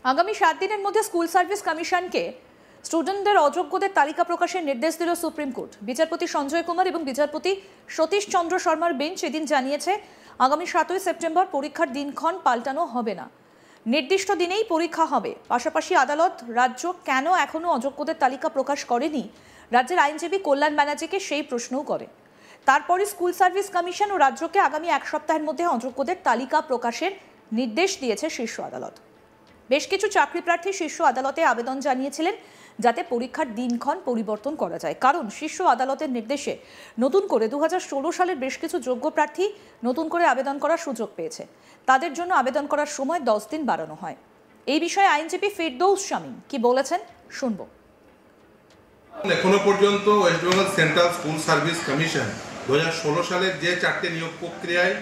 আগামী 7 দিনের মধ্যে স্কুল সার্ভিস কমিশনকে স্টুডেন্টদের অযোগ্যদের তালিকা প্রকাশের নির্দেশ দিল সুপ্রিম কোর্ট। বিচারপতি সঞ্জয় কুমার এবং বিচারপতি সতীশ চন্দ্র শর্মার বেঞ্চ এদিন জানিয়েছে আগামী 7ই সেপ্টেম্বর পরীক্ষার দিনক্ষণ পাল্টানো হবে না, নির্দিষ্ট দিনেই পরীক্ষা হবে। পাশাপাশি আদালত রাজ্য কেন এখনো অযোগ্যদের তালিকা প্রকাশ করেনি, রাজ্যের আইনজীবী কল্যাণ ব্যানার্জিকে সেই প্রশ্নও করে। তারপরে স্কুল সার্ভিস কমিশন ও রাজ্যকে আগামী 1 সপ্তাহের মধ্যে অযোগ্যদের তালিকা প্রকাশের নির্দেশ দিয়েছে শীর্ষ আদালত। বেশ কিছু চাকরি প্রার্থী শীর্ষ আদালতে আবেদন জানিয়েছিলেন যাতে পরীক্ষার দিনক্ষণ পরিবর্তন করা যায়, কারণ শীর্ষ আদালতের নির্দেশে নতুন করে 2016 সালের বেশ কিছু যোগ্য প্রার্থী নতুন করে আবেদন করার সুযোগ পেয়েছে। তাদের জন্য আবেদন করার সময় 10 দিন বাড়ানো হয়। এই বিষয়ে আইনজীবী ফেরদৌস শামীম কি বলেছেন শুনবো। এখনো পর্যন্ত West Bengal central school service commission 2016 সালের যে 4টে নিয়োগ প্রক্রিয়ায়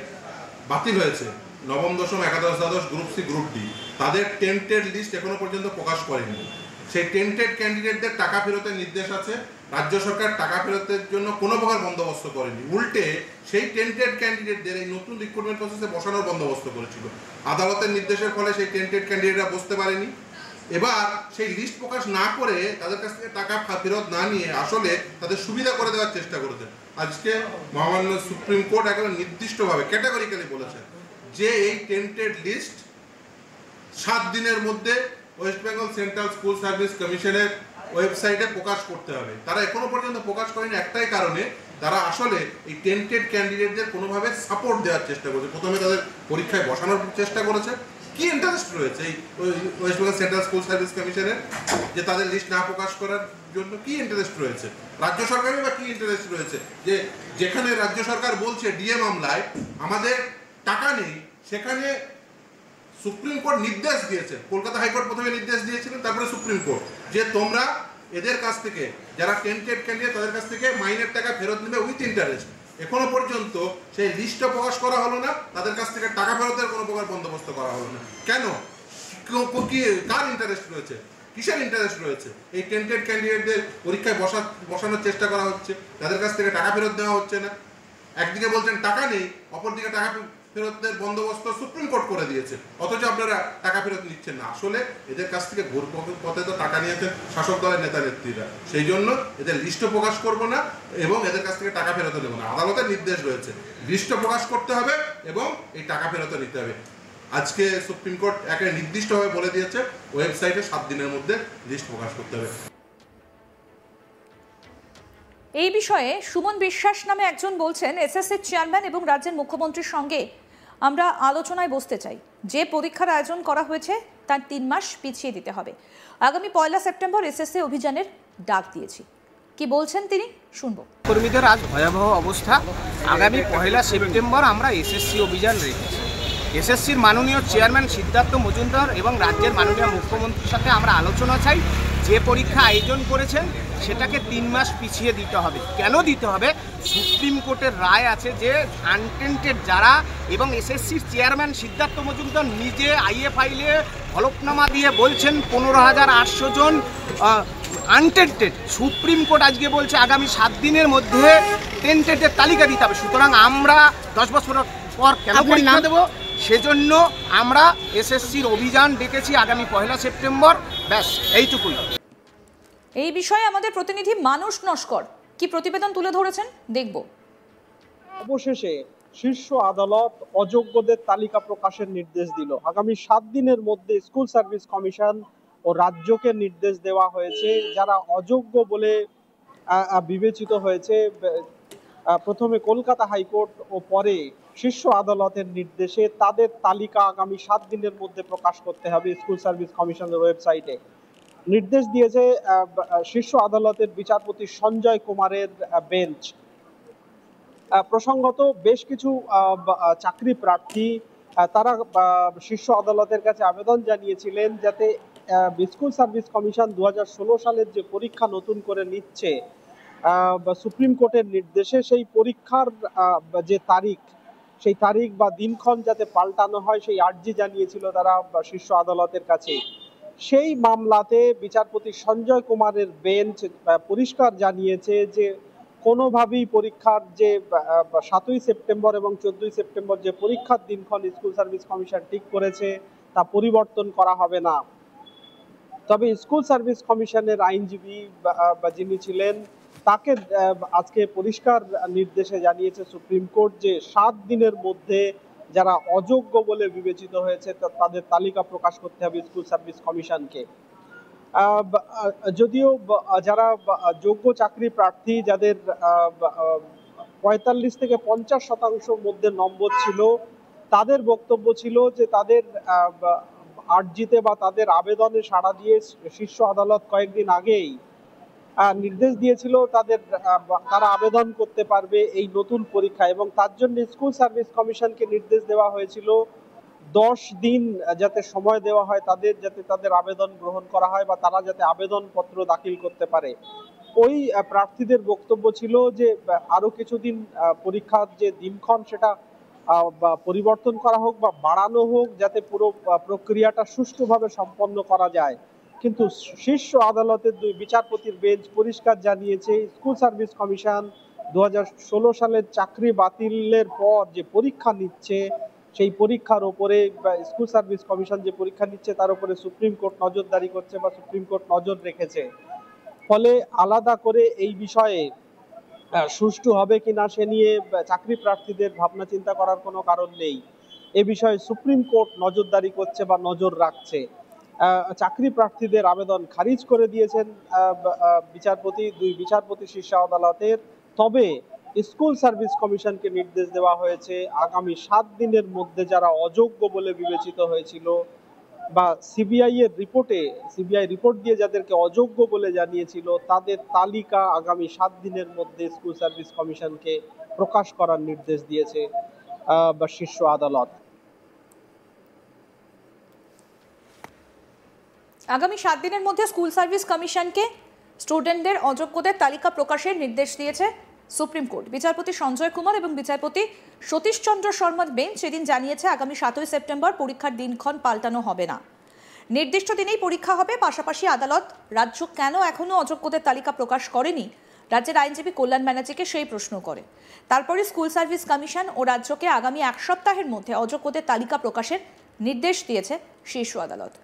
বাতিল হয়েছে, নবম, দশম, একাদশ, দ্বাদশ, গ্রুপ সি, গ্রুপ ডি, তাদের টেন্টেড লিস্ট এখনো পর্যন্ত প্রকাশ করেনি। সেই টেন্টেড ক্যান্ডিডেটদের টাকা ফেরতের নির্দেশ আছে। রাজ্য সরকার টাকা ফেরতের জন্য কোনো প্রকার বন্দোবস্ত করেনি, উল্টে সেই টেন্টেড ক্যান্ডিডেটদের এই নতুন রিক্রুটমেন্ট প্রসেসে বসানোর বন্দোবস্ত করেছিল। আদালতের নির্দেশের ফলে সেই টেন্টেড ক্যান্ডিডেটরা বসতে পারেনি। এবার সেই লিস্ট প্রকাশ না করে তাদের কাছ থেকে টাকা ফেরত না নিয়ে আসলে তাদের সুবিধা করে দেওয়ার চেষ্টা করেছে। আজকে মহামান্য সুপ্রিম কোর্ট একেবারে নির্দিষ্টভাবে ক্যাটাগরিক্যালি বলেছে যে এই টেন্টেড লিস্ট 7 দিনের মধ্যে West Bengal central school service কমিশনের ওয়েবসাইটে প্রকাশ করতে হবে। তারা এখনো পর্যন্ত প্রকাশ করেনি একটাই কারণে, তারা আসলে এই টেন্টেড ক্যান্ডিডেটদের কোনোভাবে সাপোর্ট দেওয়ার চেষ্টা করেছে। প্রথমে তাদের পরীক্ষায় বসানোর চেষ্টা করেছে। কি ইন্টারেস্ট রয়েছে এই West Bengal central school service কমিশনের যে তাদের লিস্ট না প্রকাশ করার জন্য কি ইন্টারেস্ট রয়েছে? রাজ্য সরকারের বা কি ইন্টারেস্ট রয়েছে যে যেখানে রাজ্য সরকার বলছে ডিএ মামলায় আমাদের টাকা নেই, সেখানে সুপ্রিম কোর্ট নির্দেশ দিয়েছে। কলকাতা হাইকোর্ট প্রথমে নির্দেশ দিয়েছিলেন, তারপরে সুপ্রিম কোর্ট, যে তোমরা এদের কাছ থেকে যারা টেন্টেড ক্যান্ডিডেট তাদের কাছ থেকে মাইনের টাকা ফেরত নেবে উইথ ইন্টারেস্ট। এখনো পর্যন্ত সেই লিস্টটা প্রকাশ করা হলো না, তাদের কাছ থেকে টাকা ফেরতের কোনো প্রকার বন্দোবস্ত করা হলো না। কেন? কার ইন্টারেস্ট রয়েছে? কিসের ইন্টারেস্ট রয়েছে? এই টেন্টেড ক্যান্ডিডেটদের পরীক্ষায় বসানোর চেষ্টা করা হচ্ছে, তাদের কাছ থেকে টাকা ফেরত দেওয়া হচ্ছে না। একদিকে বলছেন টাকা নেই, অপরদিকে টাকা ফেরতের বন্দোবস্ত সুপ্রিম কোর্ট করে দিয়েছে, অথচ আপনারা টাকা ফেরত নিচ্ছেন না। আসলে এদের কাছ থেকে ঘুর পথে তো টাকা নিয়েছেন শাসক দলের নেতা নেত্রীরা, সেই জন্য এদের লিস্টও প্রকাশ করব না এবং এদের কাছ থেকে টাকা ফেরত নেব না। আদালতের নির্দেশ রয়েছে লিস্টও প্রকাশ করতে হবে এবং এই টাকা ফেরত নিতে হবে। আজকে সুপ্রিম কোর্ট একেবারে নির্দিষ্টভাবে বলে দিয়েছে ওয়েবসাইটে 7 দিনের মধ্যে লিস্ট প্রকাশ করতে হবে। এই বিষয়ে সুমন বিশ্বাস নামে একজন বলছেন, এসএসসির চেয়ারম্যান এবং রাজ্যের মুখ্যমন্ত্রীর সঙ্গে আমরা আলোচনায় বসতে চাই। যে পরীক্ষার আয়োজন করা হয়েছে তার 3 মাস পিছিয়ে দিতে হবে। আগামী 1 সেপ্টেম্বর এসএসসি অভিযানের ডাক দিয়েছি। কি বলছেন তিনি শুনবো। কর্মীদের আজ ভয়াবহ অবস্থা। আগামী 1 সেপ্টেম্বর আমরা এসএসসি অভিযান রেখেছি। এসএসসির মাননীয় চেয়ারম্যান সিদ্ধার্থ মজুমদার এবং রাজ্যের মাননীয় মুখ্যমন্ত্রীর সাথে আমরা আলোচনা চাই। যে পরীক্ষা আয়োজন করেছেন সেটাকে 3 মাস পিছিয়ে দিতে হবে। কেন দিতে হবে? সুপ্রিম কোর্টের রায় আছে যে আনটেন্টেড যারা, এবং এসএসসির চেয়ারম্যান সিদ্ধার্থ মজুমদার নিজে আইএ ফাইলে হলফনামা দিয়ে বলছেন 15,800 জন আনটেন্টেড। সুপ্রিম কোর্ট আজকে বলছে আগামী 7 দিনের মধ্যে টেন্টেডের তালিকা দিতে হবে। সুতরাং আমরা 10 বছর পর কেন পরীক্ষা দেবো? সেজন্য আমরা এসএসসির অভিযান ডেকেছি আগামী 1 সেপ্টেম্বর। ব্যাস এইটুকুই। এই বিষয়ে আমাদের প্রতিনিধি মানুষ নস্কর কি প্রতিবেদন তুলে ধরেছেন দেখব। অবশেষে শীর্ষ আদালত অযোগ্যদের তালিকা প্রকাশের নির্দেশ দিল। আগামী 7 দিনের মধ্যে স্কুল সার্ভিস কমিশন ও রাজ্যকে নির্দেশ দেওয়া হয়েছে যারা অযোগ্য বলে বিবেচিত হয়েছে। প্রথমে কলকাতা হাইকোর্ট ও পরে শীর্ষ আদালতের নির্দেশে তাদের তালিকা আগামী 7 দিনের মধ্যে প্রকাশ করতে হবে স্কুল সার্ভিস কমিশনের ওয়েবসাইটে। নির্দেশ দিয়েছে শীর্ষ আদালতের বিচারপতি সঞ্জয় কুমারের বেঞ্চ। প্রসঙ্গত বেশ কিছু চাকরি প্রার্থী তারা শীর্ষ আদালতের কাছে আবেদন জানিয়েছিলেন যাতে স্কুল সার্ভিস কমিশন 2016 সালের যে পরীক্ষা নতুন করে নিচ্ছে সুপ্রিম কোর্টের নির্দেশে, সেই পরীক্ষার যে তারিখ, সেই তারিখ বা দিনক্ষণ যাতে পাল্টানো হয় সেই আর্জি জানিয়েছিল তারা শীর্ষ আদালতের কাছে। সেই মামলাতে বিচারপতি সঞ্জয় কুমারের বেঞ্চ পরিষ্কার জানিয়েছে যে কোনোভাবেই পরীক্ষার যে 7ই সেপ্টেম্বর এবং 14ই সেপ্টেম্বর যে পরীক্ষার দিনক্ষণ স্কুল সার্ভিস কমিশন ঠিক করেছে তা পরিবর্তন করা হবে না। তবে স্কুল সার্ভিস কমিশনের আইনজীবী বা যিনি ছিলেন তাকে আজকে পরিষ্কার নির্দেশে জানিয়েছে সুপ্রিম কোর্ট যে 7 দিনের মধ্যে যারা অযোগ্য বলে বিবেচিত হয়েছে তাদের তালিকা প্রকাশ করতে হবে স্কুল সার্ভিস কমিশনকে। যদিও যারা যোগ্য চাকরি প্রার্থী যাদের 45 থেকে 50% মধ্যে নম্বর ছিল, তাদের বক্তব্য ছিল যে তাদের আর্জিতে বা তাদের আবেদনে সাড়া দিয়ে শীর্ষ আদালত কয়েকদিন আগেই নির্দেশ দিয়েছিল তারা আবেদন করতে পারবে এই নতুন পরীক্ষা, এবং তার জন্য স্কুল সার্ভিস কমিশনকে নির্দেশ দেওয়া হয়েছিল 10 দিন যাতে সময় দেওয়া হয় তাদের, যাতে তাদের আবেদন গ্রহণ করা হয় বা তারা যাতে আবেদনপত্র দাখিল করতে পারে। ওই প্রার্থীদের বক্তব্য ছিল যে আরো কিছুদিন পরীক্ষার যে দিনক্ষণ সেটা পরিবর্তন করা হোক বা বাড়ানো হোক, যাতে পুরো প্রক্রিয়াটা সুষ্ঠুভাবে সম্পন্ন করা যায়। কিন্তু শীর্ষ আদালতের 2 বিচারপতির বেঞ্চ পরিষ্কার জানিয়েছে স্কুল সার্ভিস কমিশন 2016 সালের চাকরি বাতিলের পর যে পরীক্ষা নিচ্ছে সেই পরীক্ষার উপরে স্কুল সার্ভিস কমিশন যে পরীক্ষা নিচ্ছে তার উপরে সুপ্রিম কোর্ট নজরদারি করছে বা সুপ্রিম কোর্ট নজর রেখেছে। ফলে আলাদা করে এই বিষয়ে সুষ্ঠু হবে কিনা সে নিয়ে চাকরি প্রার্থীদের ভাবনা চিন্তা করার কোনো কারণ নেই। এ বিষয়ে সুপ্রিম কোর্ট নজরদারি করছে বা নজর রাখছে। চাকরি প্রার্থীদের আবেদন খারিজ করে দিয়েছেন 2 বিচারপতি শীর্ষ আদালতের। তবে স্কুল সার্ভিস কমিশনকে নির্দেশ দেওয়া হয়েছে আগামী 7 দিনের মধ্যে যারা অযোগ্য বলে বিবেচিত হয়েছিল বা সিবিআই রিপোর্ট দিয়ে যাদেরকে অযোগ্য বলে জানিয়েছিল তাদের তালিকা আগামী 7 দিনের মধ্যে স্কুল সার্ভিস কমিশনকে প্রকাশ করার নির্দেশ দিয়েছে বা শীর্ষ আদালত। আগামী 7 দিনের মধ্যে স্কুল সার্ভিস কমিশনকে স্টুডেন্টদের অযোগ্যদের তালিকা প্রকাশের নির্দেশ দিয়েছে সুপ্রিম কোর্ট। বিচারপতি সঞ্জয় কুমার এবং বিচারপতি সতীশ চন্দ্র শর্মার বেঞ্চ এদিন জানিয়েছে আগামী 7ই সেপ্টেম্বর পরীক্ষার দিনক্ষণ পাল্টানো হবে না, নির্দিষ্ট দিনেই পরীক্ষা হবে। পাশাপাশি আদালত রাজ্য কেন এখনো অযোগ্যদের তালিকা প্রকাশ করেনি রাজ্যের আইনজীবী কল্যাণ ব্যানার্জিকে সেই প্রশ্ন করে। তারপরে স্কুল সার্ভিস কমিশন ও রাজ্যকে আগামী 1 সপ্তাহের মধ্যে অযোগ্যদের তালিকা প্রকাশের নির্দেশ দিয়েছে শীর্ষ আদালত।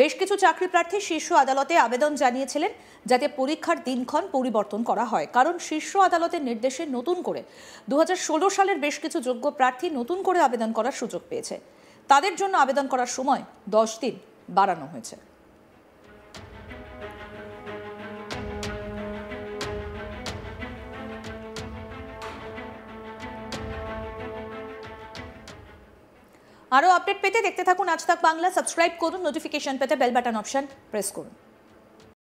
বেশ কিছু চাকরি প্রার্থী শীর্ষ আদালতে আবেদন জানিয়েছিলেন যাতে পরীক্ষার দিনক্ষণ পরিবর্তন করা হয়, কারণ শীর্ষ আদালতের নির্দেশে নতুন করে 2016 সালের বেশ কিছু যোগ্য প্রার্থী নতুন করে আবেদন করার সুযোগ পেয়েছে। তাদের জন্য আবেদন করার সময় 10 দিন বাড়ানো হয়েছে। আরও আপডেট পেতে দেখতে থাকুন আজ তাক বাংলা। সাবস্ক্রাইব করুন, নোটিফিকেশন পেতে বেল বাটন অপশন প্রেস করুন।